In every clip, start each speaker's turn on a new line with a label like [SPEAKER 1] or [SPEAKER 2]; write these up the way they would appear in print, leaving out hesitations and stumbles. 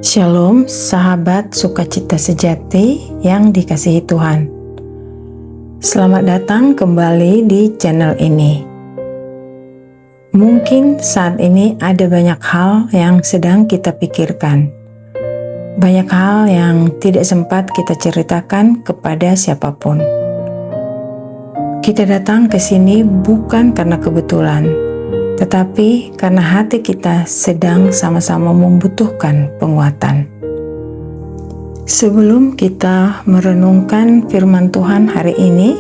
[SPEAKER 1] Shalom, sahabat sukacita sejati yang dikasihi Tuhan. Selamat datang kembali di channel ini. Mungkin saat ini ada banyak hal yang sedang kita pikirkan. Banyak hal yang tidak sempat kita ceritakan kepada siapapun. Kita datang ke sini bukan karena kebetulan, tetapi karena hati kita sedang sama-sama membutuhkan penguatan. Sebelum kita merenungkan firman Tuhan hari ini,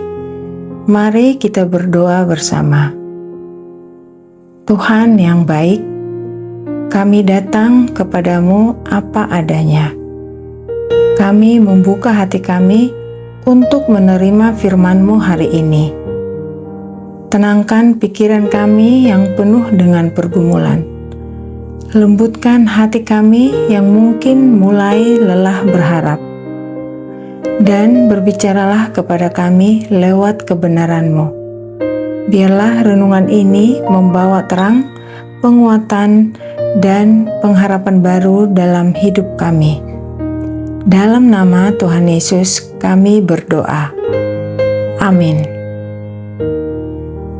[SPEAKER 1] mari kita berdoa bersama. Tuhan yang baik, kami datang kepadamu apa adanya. Kami membuka hati kami untuk menerima firman-Mu hari ini. Tenangkan pikiran kami yang penuh dengan pergumulan. Lembutkan hati kami yang mungkin mulai lelah berharap. Dan berbicaralah kepada kami lewat kebenaran-Mu. Biarlah renungan ini membawa terang, penguatan, dan pengharapan baru dalam hidup kami. Dalam nama Tuhan Yesus kami berdoa. Amin.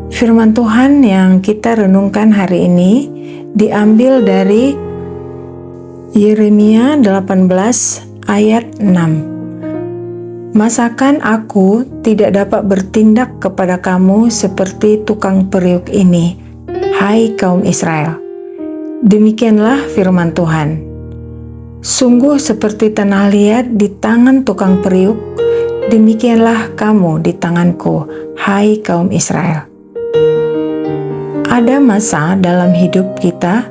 [SPEAKER 1] Firman Tuhan yang kita renungkan hari ini diambil dari Yeremia 18 ayat 6. Masakan aku tidak dapat bertindak kepada kamu seperti tukang periuk ini, hai kaum Israel. Demikianlah firman Tuhan. Sungguh seperti tanah liat di tangan tukang periuk, demikianlah kamu di tanganku, hai kaum Israel. Ada masa dalam hidup kita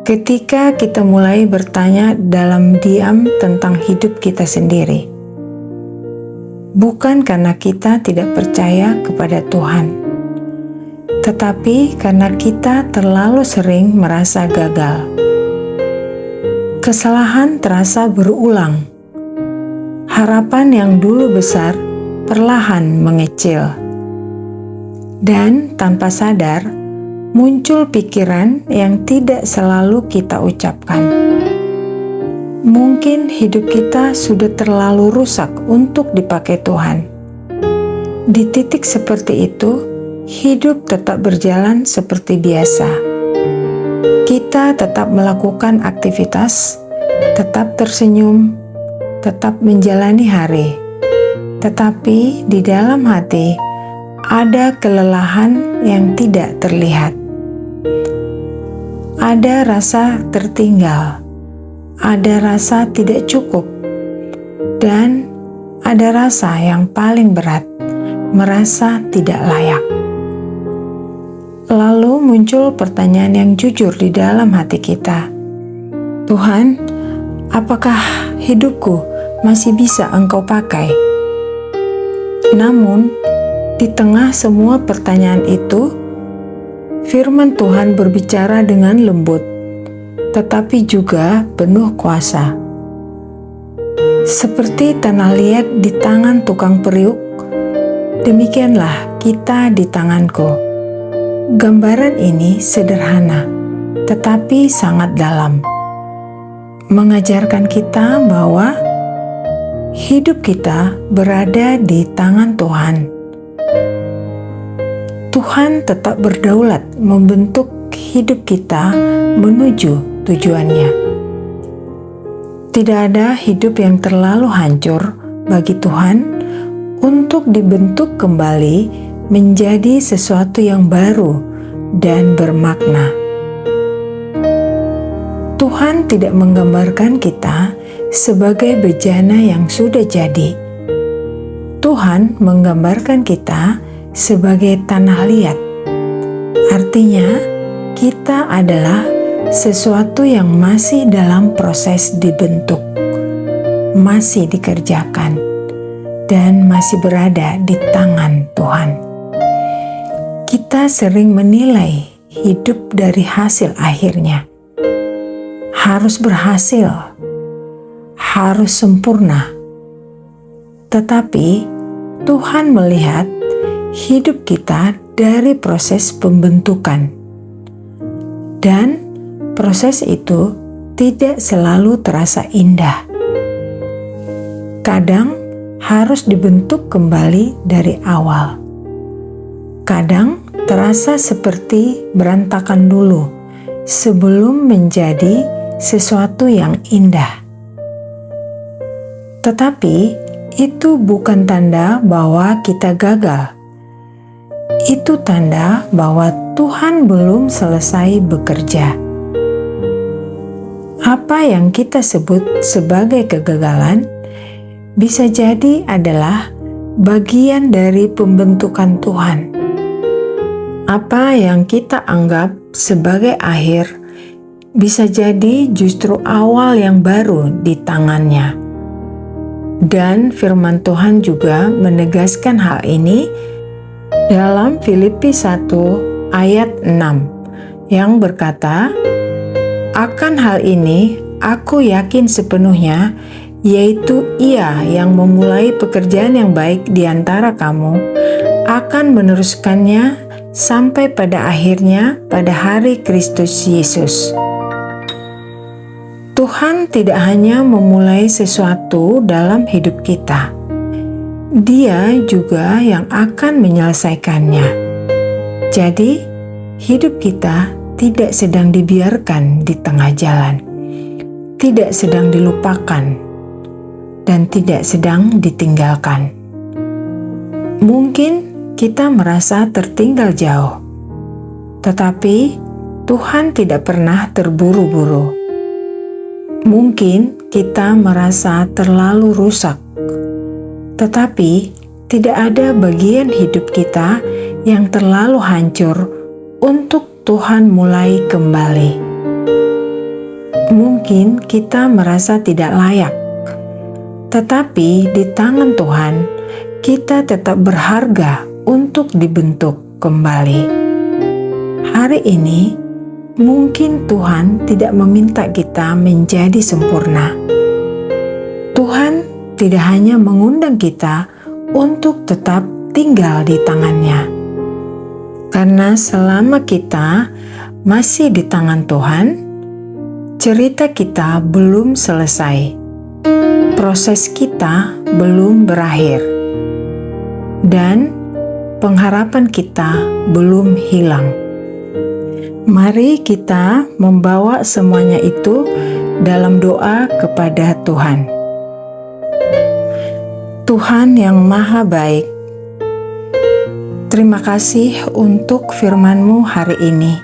[SPEAKER 1] ketika kita mulai bertanya dalam diam tentang hidup kita sendiri. Bukan karena kita tidak percaya kepada Tuhan, tetapi karena kita terlalu sering merasa gagal. Kesalahan terasa berulang. Harapan yang dulu besar perlahan mengecil. Dan tanpa sadar, muncul pikiran yang tidak selalu kita ucapkan. Mungkin hidup kita sudah terlalu rusak untuk dipakai Tuhan. Di titik seperti itu, hidup tetap berjalan seperti biasa. Kita tetap melakukan aktivitas, tetap tersenyum, tetap menjalani hari. Tetapi di dalam hati, ada kelelahan yang tidak terlihat. Ada rasa tertinggal, ada rasa tidak cukup, dan ada rasa yang paling berat, merasa tidak layak. Lalu muncul pertanyaan yang jujur di dalam hati kita. Tuhan, apakah hidupku masih bisa Engkau pakai? Namun, di tengah semua pertanyaan itu, firman Tuhan berbicara dengan lembut, tetapi juga penuh kuasa. Seperti tanah liat di tangan tukang periuk, demikianlah kita di tanganku. Gambaran ini sederhana, tetapi sangat dalam. Mengajarkan kita bahwa hidup kita berada di tangan Tuhan. Tuhan tetap berdaulat membentuk hidup kita menuju tujuannya. Tidak ada hidup yang terlalu hancur bagi Tuhan untuk dibentuk kembali menjadi sesuatu yang baru dan bermakna. Tuhan tidak menggambarkan kita sebagai bejana yang sudah jadi. Tuhan menggambarkan kita sebagai tanah liat. Artinya, kita adalah sesuatu yang masih dalam proses dibentuk, masih dikerjakan, dan masih berada di tangan Tuhan. Kita sering menilai hidup dari hasil akhirnya. Harus berhasil, harus sempurna. Tetapi Tuhan melihat hidup kita dari proses pembentukan. Dan proses itu tidak selalu terasa indah. Kadang harus dibentuk kembali dari awal. Kadang terasa seperti berantakan dulu sebelum menjadi sesuatu yang indah. Tetapi itu bukan tanda bahwa kita gagal. Itu tanda bahwa Tuhan belum selesai bekerja. Apa yang kita sebut sebagai kegagalan bisa jadi adalah bagian dari pembentukan Tuhan. Apa yang kita anggap sebagai akhir bisa jadi justru awal yang baru di tangannya. Dan firman Tuhan juga menegaskan hal ini dalam Filipi 1 ayat 6 yang berkata, "Akan hal ini aku yakin sepenuhnya, yaitu Ia yang memulai pekerjaan yang baik di antara kamu akan meneruskannya sampai pada akhirnya pada hari Kristus Yesus." Tuhan tidak hanya memulai sesuatu dalam hidup kita, Dia juga yang akan menyelesaikannya. Jadi, hidup kita tidak sedang dibiarkan di tengah jalan, tidak sedang dilupakan, dan tidak sedang ditinggalkan. Mungkin kita merasa tertinggal jauh, tetapi Tuhan tidak pernah terburu-buru. Mungkin kita merasa terlalu rusak, tetapi tidak ada bagian hidup kita yang terlalu hancur untuk Tuhan mulai kembali. Mungkin kita merasa tidak layak, tetapi di tangan Tuhan, kita tetap berharga untuk dibentuk kembali. Hari ini, mungkin Tuhan tidak meminta kita menjadi sempurna. Tuhan tidak hanya mengundang kita untuk tetap tinggal di tangannya. Karena selama kita masih di tangan Tuhan, cerita kita belum selesai. Proses kita belum berakhir, dan pengharapan kita belum hilang. Mari kita membawa semuanya itu dalam doa kepada Tuhan. Tuhan yang Maha Baik, terima kasih untuk firman-Mu hari ini.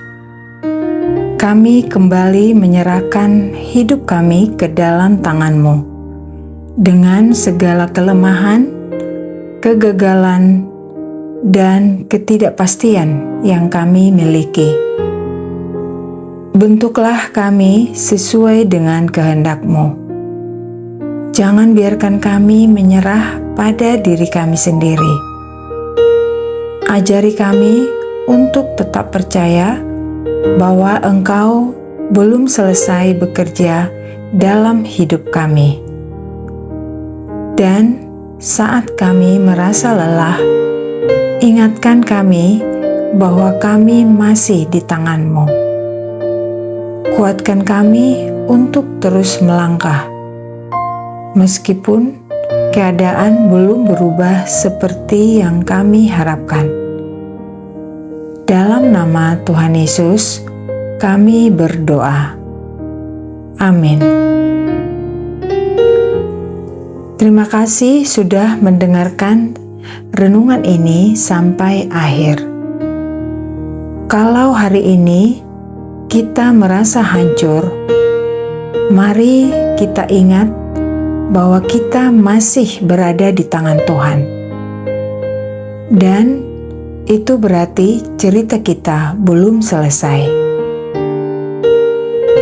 [SPEAKER 1] Kami kembali menyerahkan hidup kami ke dalam tangan-Mu. Dengan segala kelemahan, kegagalan, dan ketidakpastian yang kami miliki. Bentuklah kami sesuai dengan kehendak-Mu. Jangan biarkan kami menyerah pada diri kami sendiri. Ajari kami untuk tetap percaya bahwa Engkau belum selesai bekerja dalam hidup kami. Dan saat kami merasa lelah, ingatkan kami bahwa kami masih di tangan-Mu. Kuatkan kami untuk terus melangkah, meskipun keadaan belum berubah seperti yang kami harapkan. Dalam nama Tuhan Yesus, kami berdoa. Amin. Terima kasih sudah mendengarkan renungan ini sampai akhir. Kalau hari ini kita merasa hancur, mari kita ingat bahwa kita masih berada di tangan Tuhan. Dan itu berarti cerita kita belum selesai.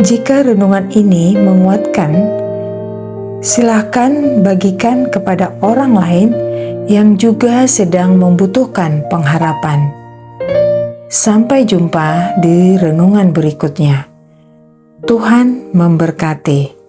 [SPEAKER 1] Jika renungan ini menguatkan, silakan bagikan kepada orang lain yang juga sedang membutuhkan pengharapan. Sampai jumpa di renungan berikutnya. Tuhan memberkati.